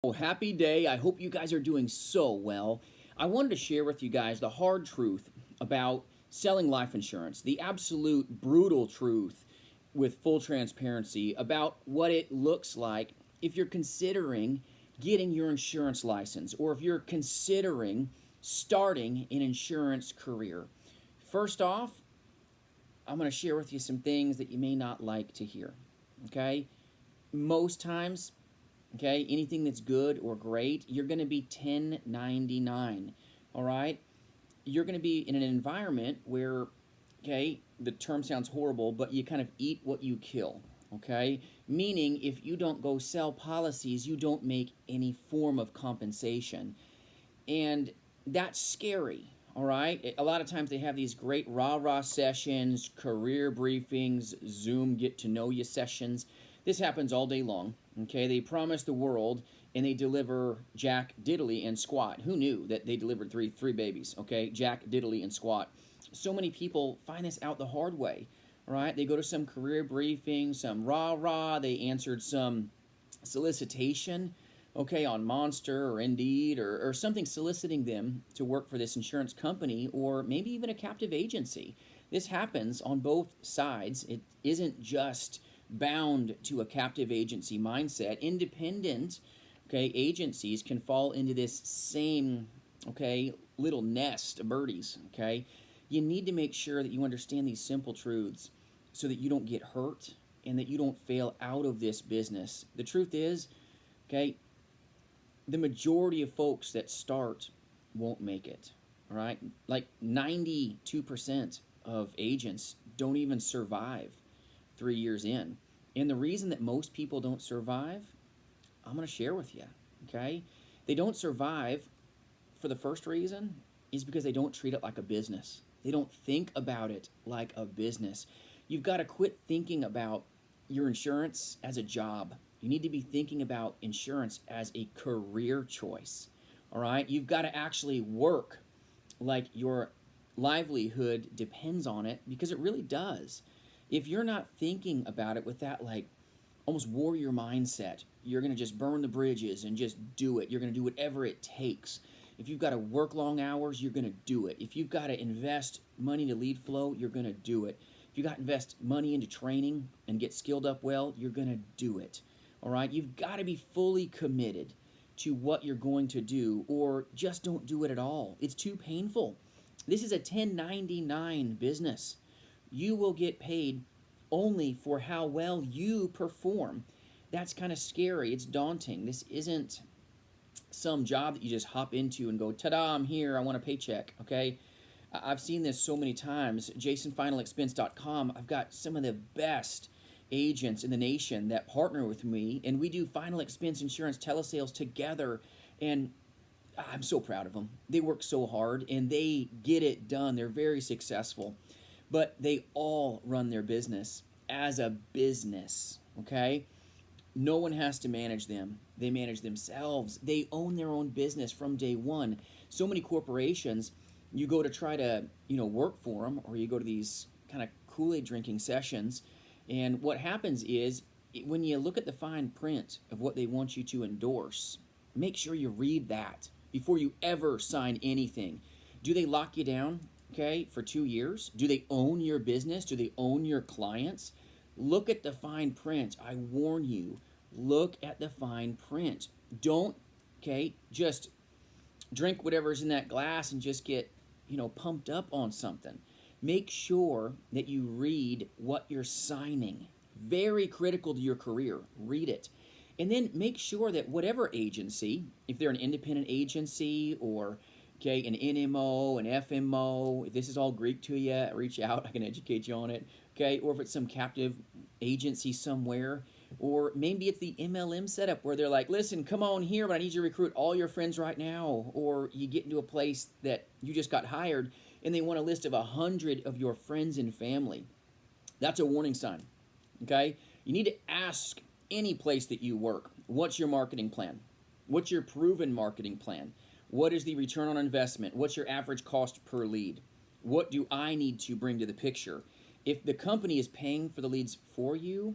Oh, happy day. I hope you guys are doing so well. I wanted to share with you guys the hard truth about selling life insurance, the absolute brutal truth with full transparency about what it looks like if you're considering getting your insurance license or if you're considering starting an insurance career. First off, I'm going to share with you some things that you may not like to hear. Okay? Most times, okay, anything that's good or great, you're going to be 1099. All right? You're going to be in an environment where, okay, the term sounds horrible, but you kind of eat what you kill. Okay? Meaning, if you don't go sell policies, you don't make any form of compensation. And that's scary. All right? A lot of times they have these great rah-rah sessions, career briefings, Zoom get to know you sessions. This happens all day long. Okay? They promise the world and they deliver Jack, Diddley, and Squat. Who knew that they delivered three babies? Okay? Jack, Diddley, and Squat. So many people find this out the hard way. Right? They go to some career briefing, some rah-rah, they answered some solicitation, okay, on Monster or Indeed or something soliciting them to work for this insurance company or maybe even a captive agency. This happens on both sides. It isn't just bound to a captive agency mindset. Independent, okay, agencies can fall into this same, okay, little nest of birdies, okay? You need to make sure that you understand these simple truths so that you don't get hurt and that you don't fail out of this business. The truth is, okay, the majority of folks that start won't make it, all right? Like 92% of agents don't even survive 3 years in. And the reason that most people don't survive, I'm going to share with you, okay? They don't survive for the first reason is because they don't treat it like a business. They don't think about it like a business. You've got to quit thinking about your insurance as a job. You need to be thinking about insurance as a career choice. All right? You've got to actually work like your livelihood depends on it because it really does. If you're not thinking about it with that like almost warrior mindset, you're going to just burn the bridges and just do it. You're going to do whatever it takes. If you've got to work long hours, you're going to do it. If you've got to invest money to lead flow, you're going to do it. If you got to invest money into training and get skilled up well, you're going to do it. All right? You've got to be fully committed to what you're going to do or just don't do it at all. It's too painful. This is a 1099 business. You will get paid only for how well you perform. That's kind of scary. It's daunting. This isn't some job that you just hop into and go, ta-da, I'm here, I want a paycheck, okay? I've seen this so many times. JasonFinalExpense.com, I've got some of the best agents in the nation that partner with me, and we do final expense insurance telesales together, and I'm so proud of them. They work so hard, and they get it done. They're very successful, but they all run their business as a business, okay? No one has to manage them. They manage themselves. They own their own business from day one. So many corporations, you go to try to, work for them, or you go to these kind of Kool-Aid drinking sessions, and what happens is when you look at the fine print of what they want you to endorse, make sure you read that before you ever sign anything. Do they lock you down, okay, for 2 years? Do they own your business? Do they own your clients? Look at the fine print. I warn you, look at the fine print. Don't, okay, just drink whatever's in that glass and just get, pumped up on something. Make sure that you read what you're signing. Very critical to your career. Read it. And then make sure that whatever agency, if they're an independent agency or okay, an NMO, an FMO, if this is all Greek to you, reach out. I can educate you on it. Okay, or if it's some captive agency somewhere, or maybe it's the MLM setup where they're like, listen, come on here, but I need you to recruit all your friends right now. Or you get into a place that you just got hired and they want a list of 100 of your friends and family. That's a warning sign, okay? You need to ask any place that you work, what's your marketing plan? What's your proven marketing plan? What is the return on investment? What's your average cost per lead? What do I need to bring to the picture? If the company is paying for the leads for you,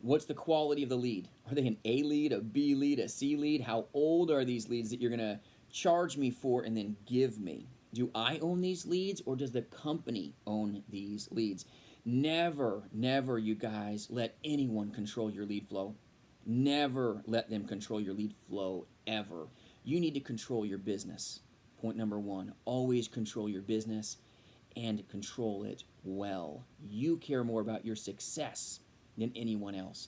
What's the quality of the lead? Are they an A lead, a B lead, a C lead? How old are these leads that you're going to charge me for and then give me? Do I own these leads, or does the company own these leads? Never, never, you guys, let anyone control your lead flow. Never let them control your lead flow, ever. You need to control your business. Point number one, always control your business and control it well. You care more about your success than anyone else.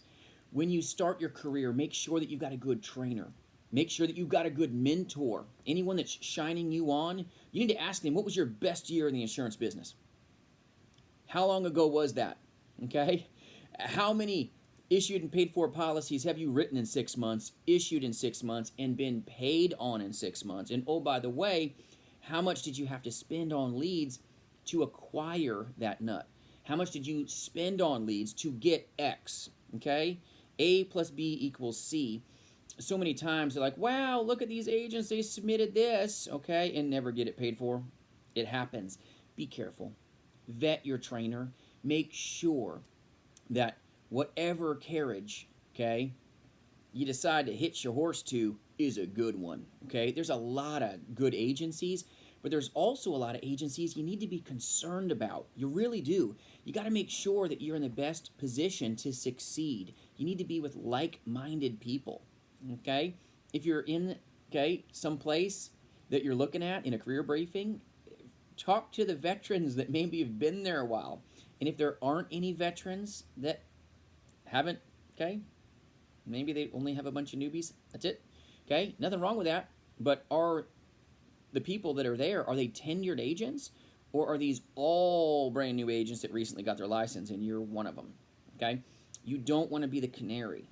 When you start your career, make sure that you've got a good trainer. Make sure that you've got a good mentor. Anyone that's shining you on, you need to ask them, what was your best year in the insurance business? How long ago was that? Okay? How many issued and paid for policies have you written in 6 months, issued in 6 months, and been paid on in 6 months? And oh, by the way, how much did you have to spend on leads to acquire that nut? How much did you spend on leads to get X? Okay? A plus B equals C. So many times they're like, wow, look at these agents, they submitted this, okay, and never get it paid for. It happens. Be careful. Vet your trainer. Make sure that whatever carriage, okay, you decide to hitch your horse to is a good one, okay? There's a lot of good agencies, but there's also a lot of agencies you need to be concerned about. You really do. You got to make sure that you're in the best position to succeed. You need to be with like-minded people, okay? If you're in, okay, someplace that you're looking at in a career briefing, talk to the veterans that maybe have been there a while. And if there aren't any veterans that haven't, okay, maybe they only have a bunch of newbies. That's it. Okay, nothing wrong with that. But are the people that are there, are they tenured agents, or are these all brand new agents that recently got their license and you're one of them? Okay, you don't want to be the canary.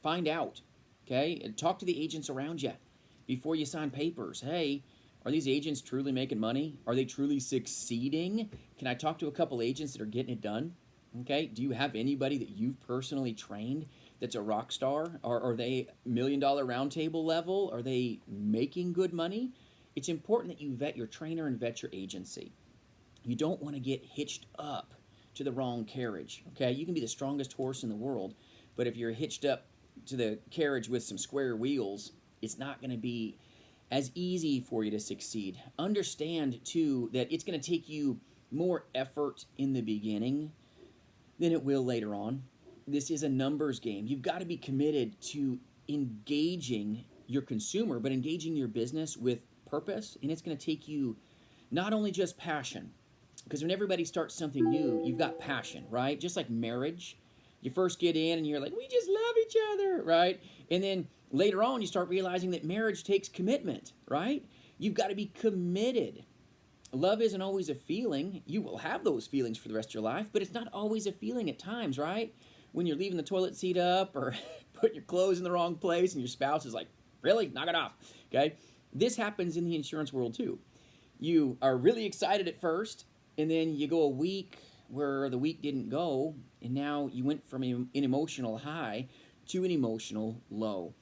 Find out. Okay, and talk to the agents around you before you sign papers. Hey, are these agents truly making money? Are they truly succeeding? Can I talk to a couple agents that are getting it done? Okay, do you have anybody that you've personally trained that's a rock star? Are they $1 million round table level? Are they making good money? It's important that you vet your trainer and vet your agency. You don't want to get hitched up to the wrong carriage, okay? You can be the strongest horse in the world, but if you're hitched up to the carriage with some square wheels, it's not going to be as easy for you to succeed. Understand, too, that it's going to take you more effort in the beginning than it will later on. This is a numbers game. You've got to be committed to engaging your consumer, but engaging your business with purpose, and it's going to take you not only just passion, because when everybody starts something new, you've got passion, right? Just like marriage. You first get in and you're like, we just love each other, right? And then later on, you start realizing that marriage takes commitment, right? You've got to be committed. Love isn't always a feeling. You will have those feelings for the rest of your life, but it's not always a feeling at times, right? When you're leaving the toilet seat up or putting your clothes in the wrong place and your spouse is like, really? Knock it off, okay? This happens in the insurance world too. You are really excited at first, and then you go a week where the week didn't go, and now you went from an emotional high to an emotional low.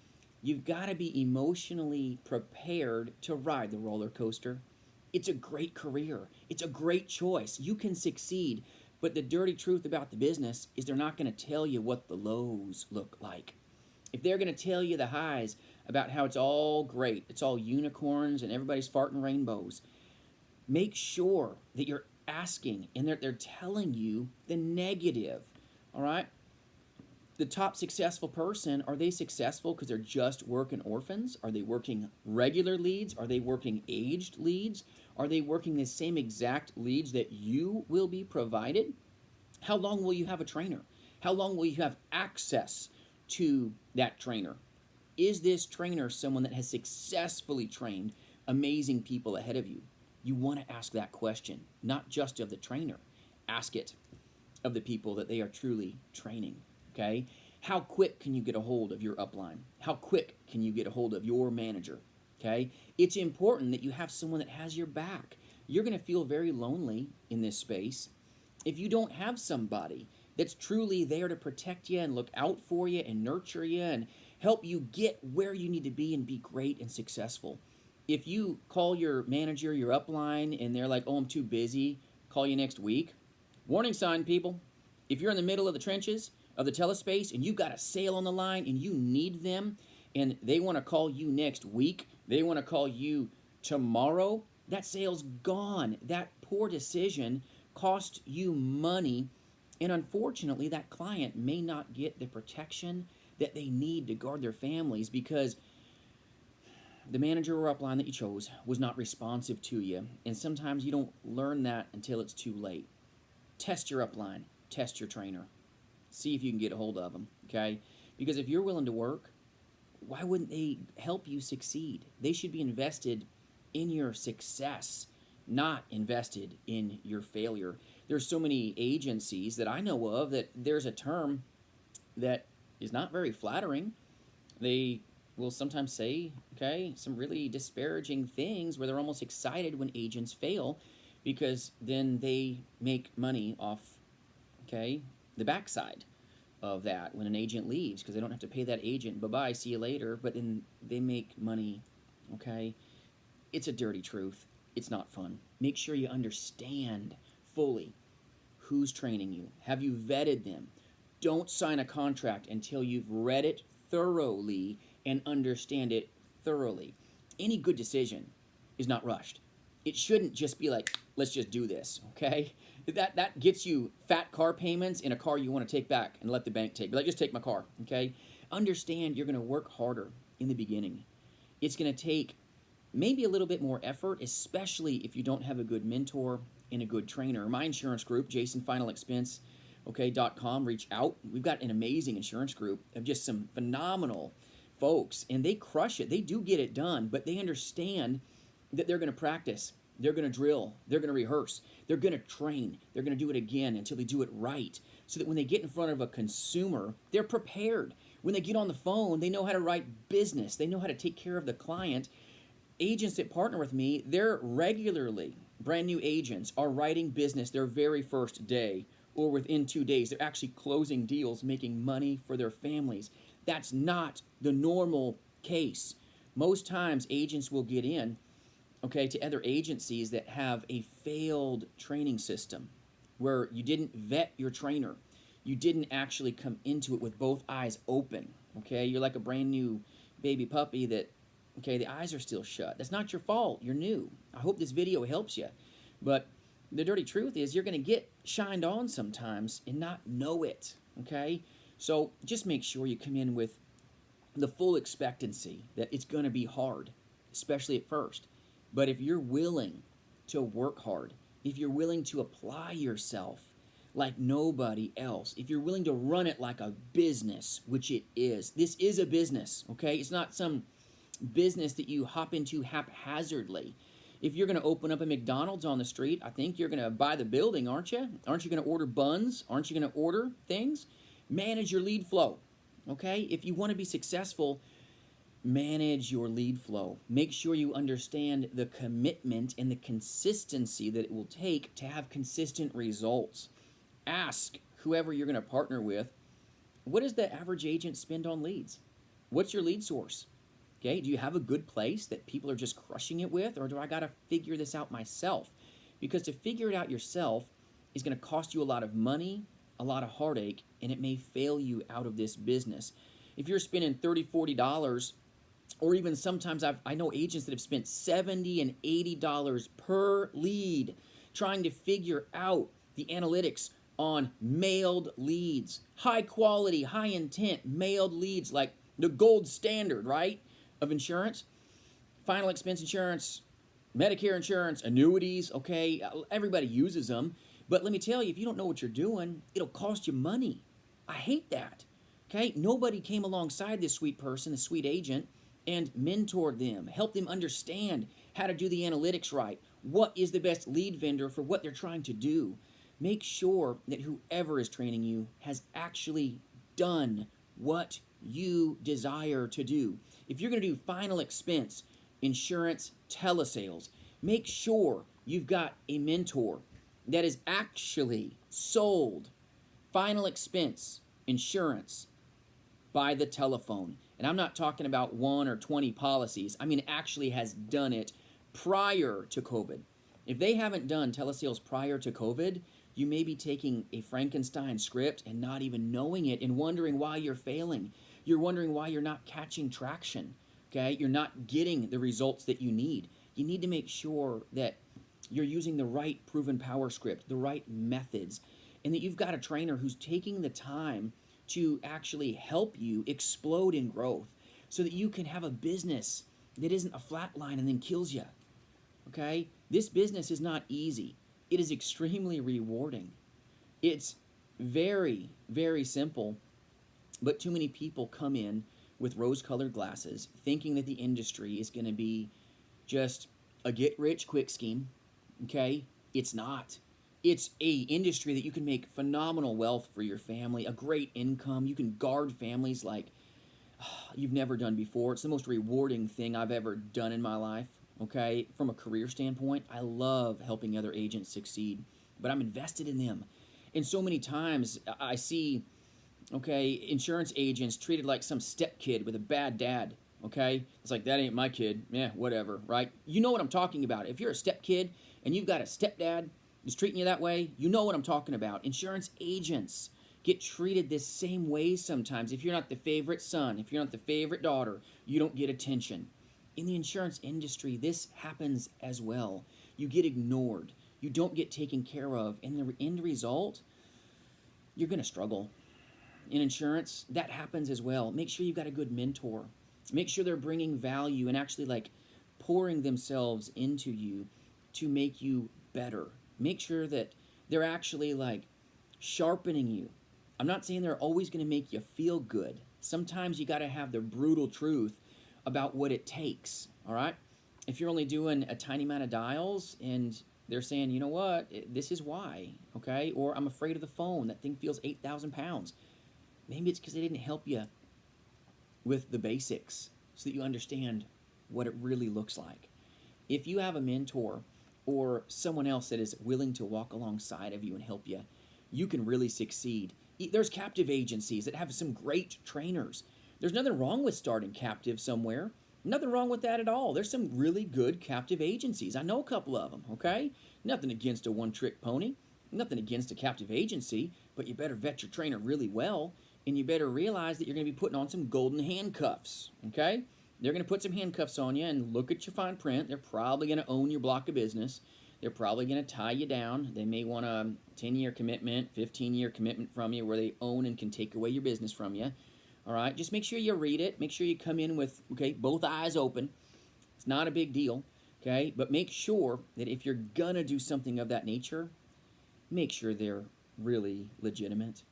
You've got to be emotionally prepared to ride the roller coaster. It's a great career. It's a great choice. You can succeed, but the dirty truth about the business is they're not going to tell you what the lows look like. If they're going to tell you the highs about how it's all great, it's all unicorns and everybody's farting rainbows, make sure that you're asking and they're telling you the negative, all right? The top successful person, are they successful because they're just working orphans? Are they working regular leads? Are they working aged leads? Are they working the same exact leads that you will be provided? How long will you have a trainer? How long will you have access to that trainer? Is this trainer someone that has successfully trained amazing people ahead of you? You want to ask that question, not just of the trainer. Ask it of the people that they are truly training, okay? How quick can you get a hold of your upline? How quick can you get a hold of your manager, okay? It's important that you have someone that has your back. You're going to feel very lonely in this space if you don't have somebody that's truly there to protect you and look out for you and nurture you and help you get where you need to be and be great and successful. If you call your manager, your upline, and they're like, oh, I'm too busy, call you next week. Warning sign, people. If you're in the middle of the trenches of the telespace and you've got a sale on the line and you need them and they want to call you next week, they want to call you tomorrow, that sale's gone. That poor decision cost you money, and unfortunately that client may not get the protection that they need to guard their families because the manager or upline that you chose was not responsive to you. And sometimes you don't learn that until it's too late. Test your upline, test your trainer, see if you can get a hold of them, okay? Because if you're willing to work, why wouldn't they help you succeed? They should be invested in your success, not invested in your failure. There's so many agencies that I know of that there's a term that is not very flattering. They will sometimes say, okay, some really disparaging things where they're almost excited when agents fail because then they make money off, okay, the backside of that when an agent leaves because they don't have to pay that agent, bye-bye, see you later, but then they make money, okay? It's a dirty truth. It's not fun. Make sure you understand fully who's training you. Have you vetted them? Don't sign a contract until you've read it thoroughly and understand it thoroughly. Any good decision is not rushed. It shouldn't just be like, let's just do this, okay? That gets you fat car payments in a car you want to take back and let the bank take. Like, just take my car, okay? Understand you're going to work harder in the beginning. It's going to take maybe a little bit more effort, especially if you don't have a good mentor and a good trainer. My insurance group, jasonfinalexpense.com, reach out. We've got an amazing insurance group of just some phenomenal folks, and they crush it. They do get it done, but they understand that they're going to practice, they're going to drill, they're going to rehearse, they're going to train, they're going to do it again until they do it right, so that when they get in front of a consumer, they're prepared. When they get on the phone, they know how to write business, they know how to take care of the client. Agents that partner with me, they're regularly, brand new agents, are writing business their very first day or within 2 days. They're actually closing deals, making money for their families. That's not the normal case. Most times agents will get in, okay, to other agencies that have a failed training system where you didn't vet your trainer. You didn't actually come into it with both eyes open, okay? You're like a brand new baby puppy that, okay, the eyes are still shut. That's not your fault. You're new. I hope this video helps you. But the dirty truth is you're going to get shined on sometimes and not know it, okay? So just make sure you come in with the full expectancy that it's going to be hard, especially at first. But if you're willing to work hard, if you're willing to apply yourself like nobody else, if you're willing to run it like a business, which it is, this is a business, okay? It's not some business that you hop into haphazardly. If you're going to open up a McDonald's on the street, I think you're going to buy the building, aren't you? Aren't you going to order buns? Aren't you going to order things? Manage your lead flow, okay? If you want to be successful, manage your lead flow. Make sure you understand the commitment and the consistency that it will take to have consistent results. Ask whoever you're going to partner with, what does the average agent spend on leads? What's your lead source? Okay, do you have a good place that people are just crushing it with, or do I got to figure this out myself? Because to figure it out yourself is going to cost you a lot of money, a lot of heartache, and it may fail you out of this business. If you're spending $30, $40, or even sometimes I know agents that have spent $70 and $80 per lead trying to figure out the analytics on mailed leads, high quality, high intent mailed leads, like the gold standard, right, of insurance, final expense insurance, Medicare insurance, annuities, okay, everybody uses them. But let me tell you, if you don't know what you're doing, it'll cost you money. I hate that, okay? Nobody came alongside this sweet person, this sweet agent, and mentored them, helped them understand how to do the analytics right. What is the best lead vendor for what they're trying to do? Make sure that whoever is training you has actually done what you desire to do. If you're going to do final expense, insurance, telesales, make sure you've got a mentor that is actually sold final expense insurance by the telephone. And I'm not talking about 1 or 20 policies. I mean, actually has done it prior to COVID. If they haven't done telesales prior to COVID, You may be taking a Frankenstein script and not even knowing it and wondering why you're failing. You're wondering why you're not catching traction, okay? You're not getting the results that you need. You need to make sure that you're using the right proven power script, the right methods, and that you've got a trainer who's taking the time to actually help you explode in growth so that you can have a business that isn't a flat line and then kills you, okay? This business is not easy. It is extremely rewarding. It's very, very simple, but too many people come in with rose-colored glasses thinking that the industry is going to be just a get-rich-quick scheme, okay? It's not. It's a industry that you can make phenomenal wealth for your family, a great income. You can guard families like you've never done before. It's the most rewarding thing I've ever done in my life, okay? From a career standpoint, I love helping other agents succeed, but I'm invested in them. And so many times I see, okay, insurance agents treated like some stepkid with a bad dad, okay? It's like, that ain't my kid. Yeah, whatever, right? You know what I'm talking about. If you're a stepkid and you've got a stepdad who's treating you that way, you know what I'm talking about. Insurance agents get treated this same way sometimes. If you're not the favorite son, if you're not the favorite daughter, you don't get attention. In the insurance industry, this happens as well. You get ignored. You don't get taken care of. And the end result, you're going to struggle. In insurance, that happens as well. Make sure you've got a good mentor. Make sure they're bringing value and actually like pouring themselves into you to make you better. Make sure that they're actually like sharpening you. I'm not saying they're always going to make you feel good. Sometimes you got to have the brutal truth about what it takes, all right? If you're only doing a tiny amount of dials and they're saying, you know what, this is why, okay? Or I'm afraid of the phone. That thing feels 8,000 pounds. Maybe it's because they didn't help you with the basics so that you understand what it really looks like. If you have a mentor or someone else that is willing to walk alongside of you and help you, you can really succeed. There's captive agencies that have some great trainers. There's nothing wrong with starting captive somewhere. Nothing wrong with that at all. There's some really good captive agencies. I know a couple of them, okay? Nothing against a one-trick pony. Nothing against a captive agency, but you better vet your trainer really well, and you better realize that you're going to be putting on some golden handcuffs, okay? They're going to put some handcuffs on you and look at your fine print. They're probably going to own your block of business. They're probably going to tie you down. They may want a 10-year commitment, 15-year commitment from you where they own and can take away your business from you. All right, just make sure you read it. Make sure you come in with, okay, both eyes open. It's not a big deal, okay? But make sure that if you're going to do something of that nature, make sure they're really legitimate.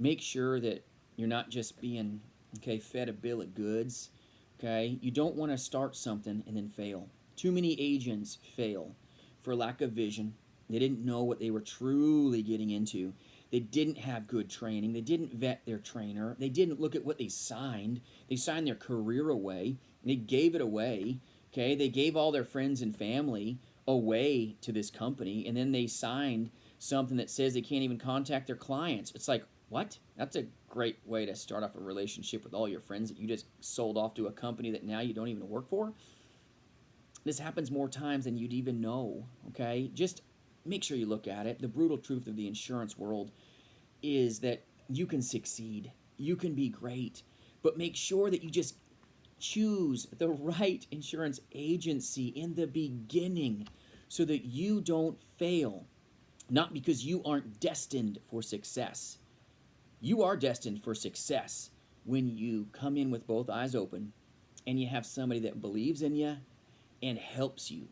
Make sure that you're not just being, okay, fed a bill of goods, okay? You don't want to start something and then fail. Too many agents fail for lack of vision. They didn't know what they were truly getting into. They didn't have good training. They didn't vet their trainer. They didn't look at what they signed. They signed their career away. They gave it away, okay? They gave all their friends and family away to this company, and then they signed something that says they can't even contact their clients. It's like, what? That's a great way to start off a relationship with all your friends that you just sold off to a company that now you don't even work for. This happens more times than you'd even know, okay? Just make sure you look at it. The brutal truth of the insurance world is that you can succeed. You can be great. But make sure that you just choose the right insurance agency in the beginning so that you don't fail. Not because you aren't destined for success. You are destined for success when you come in with both eyes open and you have somebody that believes in you and helps you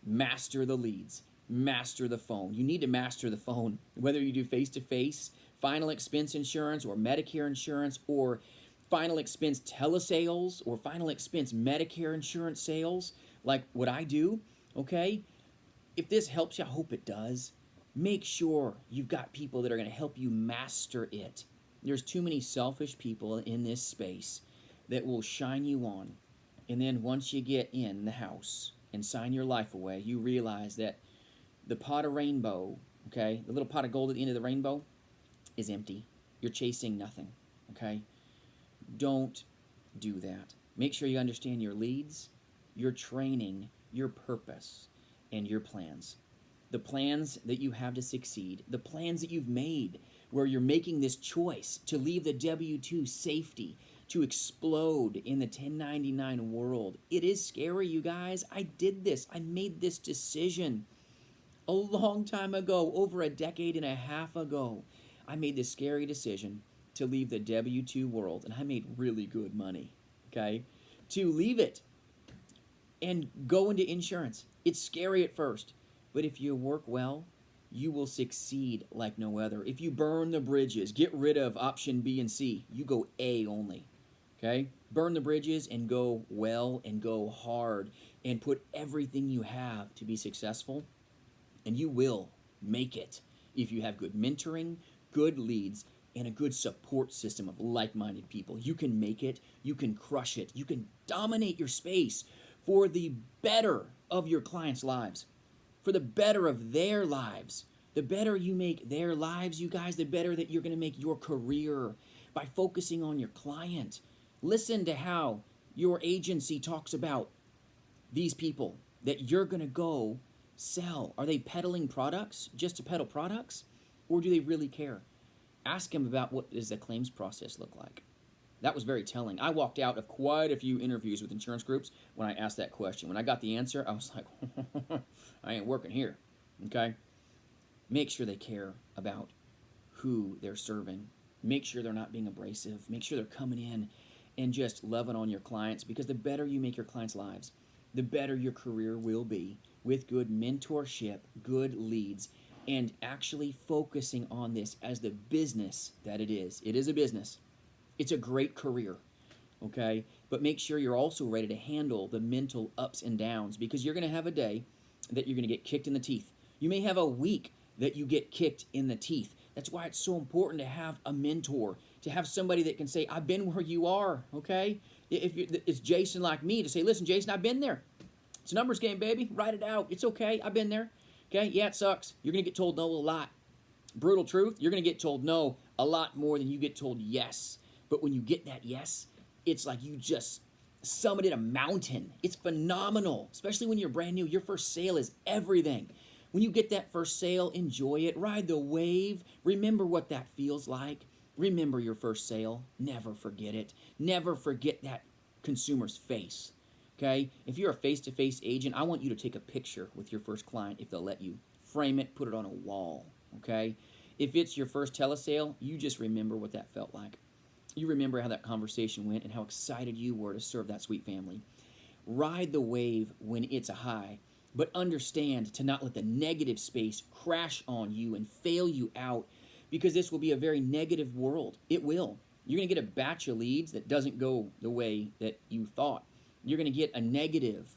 master the leads, master the phone. You need to master the phone, whether you do face-to-face, final expense insurance, or Medicare insurance, or final expense telesales, or final expense Medicare insurance sales, like what I do, okay? If this helps you, I hope it does. Make sure you've got people that are going to help you master it. There's too many selfish people in this space that will shine you on. And then once you get in the house and sign your life away, you realize that the pot of rainbow, okay, the little pot of gold at the end of the rainbow is empty. You're chasing nothing, okay? Don't do that. Make sure you understand your leads, your training, your purpose, and your plans. the plans that you have to succeed, the plans that you've made where you're making this choice to leave the W-2 safety, to explode in the 1099 world. It is scary, you guys. I did this. I made this decision a long time ago, over a decade and a half ago. I made this scary decision to leave the W-2 world, and I made really good money, okay? To leave it and go into insurance. It's scary at first, but if you work well, you will succeed like no other. If you burn the bridges, get rid of option B and C, you go A only, okay? Burn the bridges and go well and go hard and put everything you have to be successful, and you will make it if you have good mentoring, good leads, and a good support system of like-minded people. You can make it, you can crush it, you can dominate your space for the better of your clients' lives, for the better of their lives. The better you make their lives, you guys, the better that you're going to make your career by focusing on your client. Listen to how your agency talks about these people that you're going to go sell. Are they peddling products just to peddle products, or do they really care? Ask them about what does the claims process look like. That was very telling. I walked out of quite a few interviews with insurance groups when I asked that question. When I got the answer, I was like, I ain't working here, okay? Make sure they care about who they're serving. Make sure they're not being abrasive. Make sure they're coming in and just loving on your clients, because the better you make your clients' lives, the better your career will be, with good mentorship, good leads, and actually focusing on this as the business that it is. It is a business. It's a great career, okay? But make sure you're also ready to handle the mental ups and downs, because you're going to have a day that you're going to get kicked in the teeth. You may have a week that you get kicked in the teeth. That's why it's so important to have a mentor, to have somebody that can say, I've been where you are, okay? If it's Jason like me, to say, listen, Jason, I've been there. It's a numbers game, baby. Write it out. It's okay. I've been there. Okay? Yeah, it sucks. You're going to get told no a lot. Brutal truth, you're going to get told no a lot more than you get told yes. But when you get that yes, it's like you just summited a mountain. It's phenomenal, especially when you're brand new. Your first sale is everything. When you get that first sale, enjoy it. Ride the wave. Remember what that feels like. Remember your first sale. Never forget it. Never forget that consumer's face. Okay? If you're a face-to-face agent, I want you to take a picture with your first client if they'll let you. Frame it, put it on a wall. Okay? If it's your first telesale, you just remember what that felt like. You remember how that conversation went and how excited you were to serve that sweet family. Ride the wave when it's a high, but understand to not let the negative space crash on you and fail you out, because this will be a very negative world. It will. You're going to get a batch of leads that doesn't go the way that you thought. You're going to get a negative,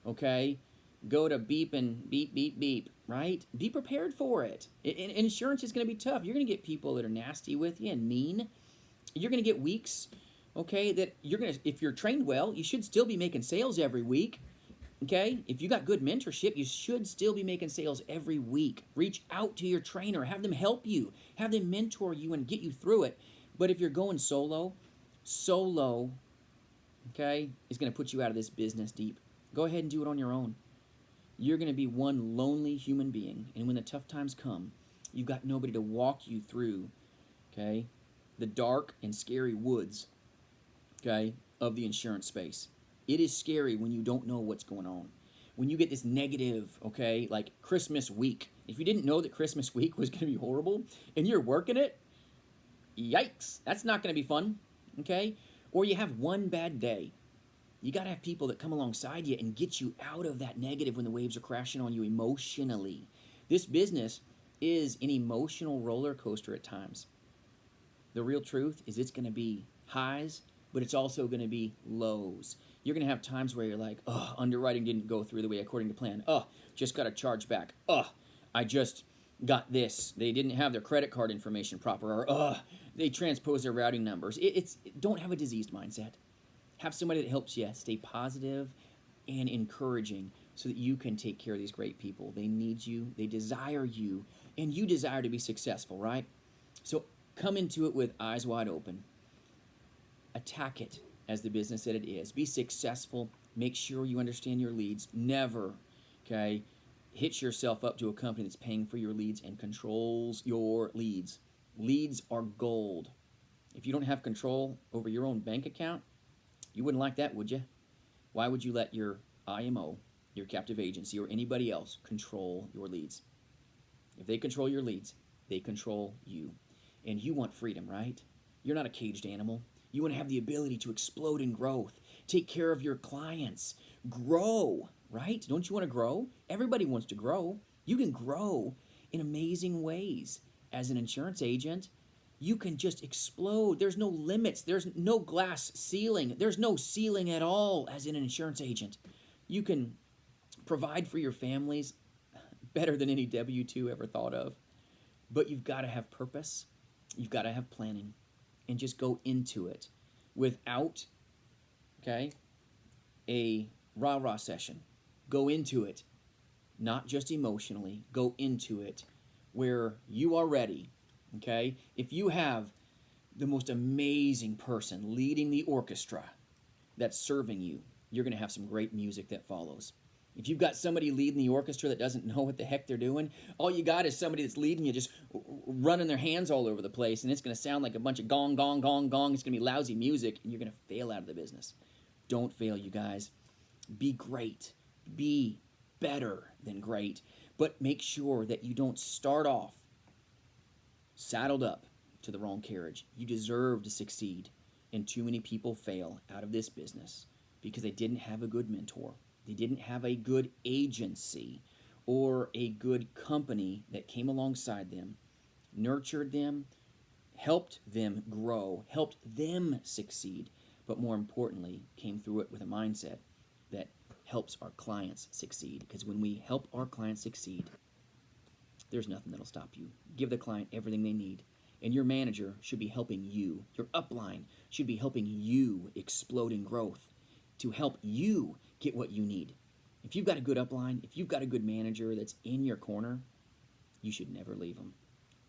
okay? Go to beep and beep, beep, beep, right? Be prepared for it. Insurance is going to be tough. You're going to get people that are nasty with you and mean. You're going to get weeks, okay, that you're going to, if you're trained well, you should still be making sales every week, okay? If you got good mentorship, you should still be making sales every week. Reach out to your trainer. Have them help you. Have them mentor you and get you through it. But if you're going solo, okay, is going to put you out of this business deep. Go ahead and do it on your own. You're going to be one lonely human being, and when the tough times come, you've got nobody to walk you through, okay, the dark and scary woods, okay, of the insurance space. It is scary when you don't know what's going on. When you get this negative, okay, like Christmas week. If you didn't know that Christmas week was going to be horrible and you're working it, yikes, that's not going to be fun, okay? Or you have one bad day. You got to have people that come alongside you and get you out of that negative when the waves are crashing on you emotionally. This business is an emotional roller coaster at times. The real truth is it's going to be highs, but it's also going to be lows. You're going to have times where you're like, oh, underwriting didn't go through the way according to plan. Oh, just got a charge back. Oh, I just got this. They didn't have their credit card information proper. Or, oh, they transposed their routing numbers. Don't have a diseased mindset. Have somebody that helps you stay positive and encouraging so that you can take care of these great people. They need you, they desire you, and you desire to be successful, right? So come into it with eyes wide open. Attack it as the business that it is. Be successful. Make sure you understand your leads. Never, okay, hitch yourself up to a company that's paying for your leads and controls your leads. Leads are gold. If you don't have control over your own bank account, you wouldn't like that, would you? Why would you let your IMO, your captive agency, or anybody else control your leads? If they control your leads, they control you. And you want freedom, right? You're not a caged animal. You want to have the ability to explode in growth, take care of your clients, grow, right? Don't you want to grow? Everybody wants to grow. You can grow in amazing ways. As an insurance agent, you can just explode. There's no limits. There's no glass ceiling. There's no ceiling at all as an insurance agent. You can provide for your families better than any W-2 ever thought of. But you've got to have purpose. You've got to have planning. And just go into it without, okay, a rah-rah session. Go into it, not just emotionally. Go into it where you are ready, okay? If you have the most amazing person leading the orchestra that's serving you, you're going to have some great music that follows. If you've got somebody leading the orchestra that doesn't know what the heck they're doing, all you got is somebody that's leading you just running their hands all over the place, and it's going to sound like a bunch of gong, gong, gong, gong. It's going to be lousy music, and you're going to fail out of the business. Don't fail, you guys. Be great. Be better than great. But make sure that you don't start off saddled up to the wrong carriage. You deserve to succeed, and too many people fail out of this business because they didn't have a good mentor. They didn't have a good agency or a good company that came alongside them, nurtured them, helped them grow, helped them succeed, but more importantly, came through it with a mindset that helps our clients succeed. Because when we help our clients succeed, there's nothing that'll stop you. Give the client everything they need. And your manager should be helping you. Your upline should be helping you explode in growth to help you get what you need. If you've got a good upline, if you've got a good manager that's in your corner, you should never leave them.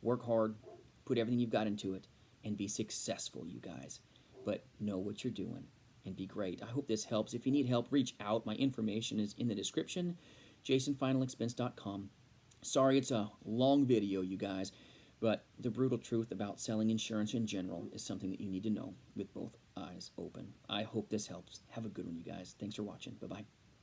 Work hard, put everything you've got into it, and be successful, you guys. But know what you're doing and be great. I hope this helps. If you need help, reach out. My information is in the description, jasonfinalexpense.com. Sorry it's a long video, you guys, but the brutal truth about selling insurance in general is something that you need to know with both eyes open. I hope this helps. Have a good one, you guys. Thanks for watching. Bye-bye.